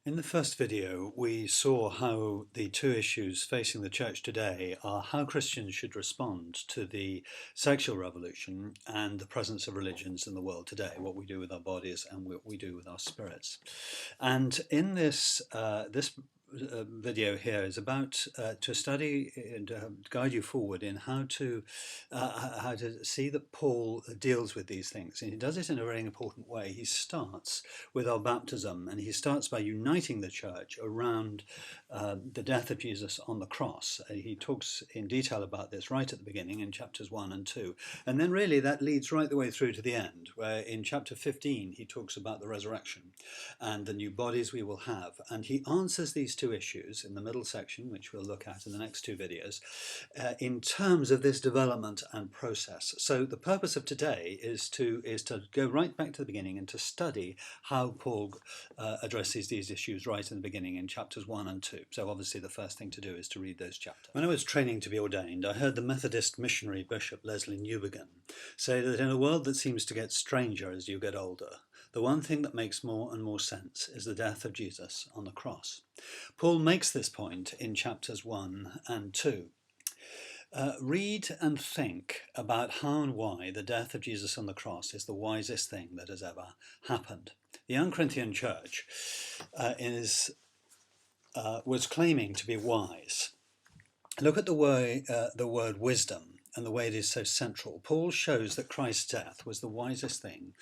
In the first video, we saw how the two issues facing the church today are how Christians should respond to the sexual revolution and the presence of religions in the world today, what we do with our bodies and what we do with our spirits. And in this video here is about to study and guide you forward in how to see that Paul deals with these things, and he does it in a very important way. He starts with our baptism, and he starts by uniting the church around the death of Jesus on the cross. He talks in detail about this right at the beginning in chapters 1 and 2, and then really that leads right the way through to the end, where in chapter 15 he talks about the resurrection and the new bodies we will have, and he answers these two issues in the middle section, which we'll look at in the next two videos, in terms of this development and process. So the purpose of today is to go right back to the beginning and to study how Paul addresses these issues right in the beginning in chapters 1 and 2. So obviously the first thing to do is to read those chapters. When I was training to be ordained, I heard the Methodist missionary Bishop Leslie Newbigin say that in a world that seems to get stranger as you get older, the one thing that makes more and more sense is the death of Jesus on the cross. Paul makes this point in chapters 1 and 2. Read and think about how and why the death of Jesus on the cross is the wisest thing that has ever happened. The young Corinthian church was claiming to be wise. Look at the word wisdom and the way it is so central. Paul shows that Christ's death was the wisest thing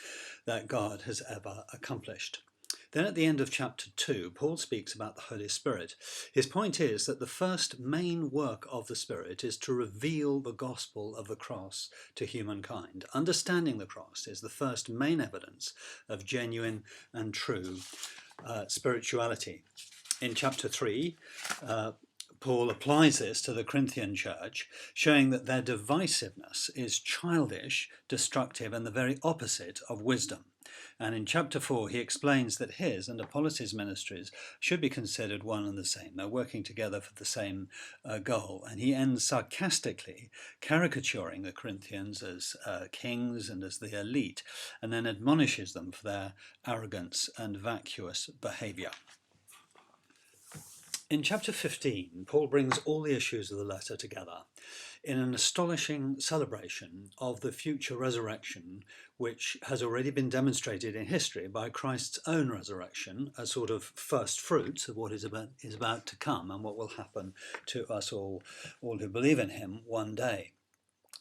that God has ever accomplished. Then at the end of chapter 2, Paul speaks about the Holy Spirit. His point is that the first main work of the Spirit is to reveal the gospel of the cross to humankind. Understanding the cross is the first main evidence of genuine and true spirituality. In chapter 3, Paul applies this to the Corinthian church, showing that their divisiveness is childish, destructive, and the very opposite of wisdom. And in chapter 4, he explains that his and Apollos' ministries should be considered one and the same. They're working together for the same goal. And he ends sarcastically caricaturing the Corinthians as kings and as the elite, and then admonishes them for their arrogance and vacuous behavior. In chapter 15, Paul brings all the issues of the letter together in an astonishing celebration of the future resurrection, which has already been demonstrated in history by Christ's own resurrection, a sort of first fruits of what is about to come and what will happen to us all who believe in him one day.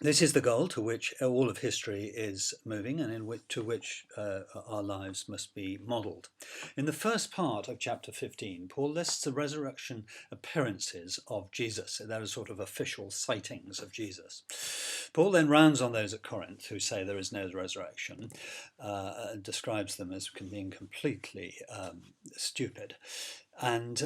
This is the goal to which all of history is moving, and to which our lives must be modelled. In the first part of chapter 15, Paul lists the resurrection appearances of Jesus. There are sort of official sightings of Jesus. Paul then rounds on those at Corinth who say there is no resurrection, describes them as being completely stupid. And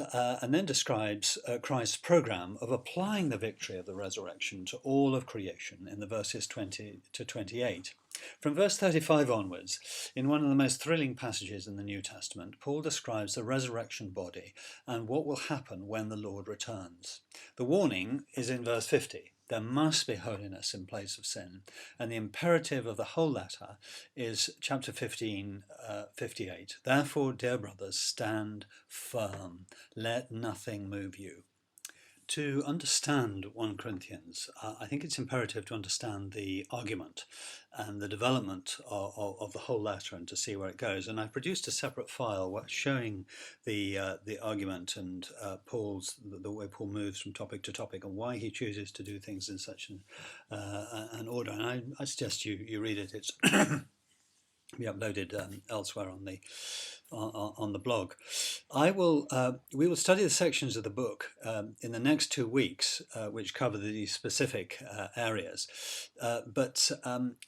then describes Christ's program of applying the victory of the resurrection to all of creation in the verses 20 to 28. From verse 35 onwards, in one of the most thrilling passages in the New Testament, Paul describes the resurrection body and what will happen when the Lord returns. The warning is in verse 50. There must be holiness in place of sin. And the imperative of the whole letter is chapter 15, 58. Therefore, dear brothers, stand firm. Let nothing move you. To understand 1 Corinthians, I think it's imperative to understand the argument and the development of the whole letter and to see where it goes. And I produced a separate file showing the argument and the way Paul moves from topic to topic and why he chooses to do things in such an order. And I suggest you read it. It's be uploaded elsewhere on the blog. We will study the sections of the book in the next 2 weeks, which cover these specific areas. But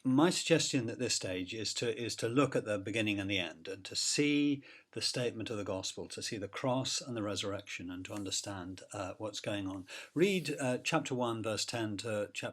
my suggestion at this stage is to look at the beginning and the end, and to see the statement of the gospel, to see the cross and the resurrection, and to understand what's going on. Read chapter 1, verse 10 to chapter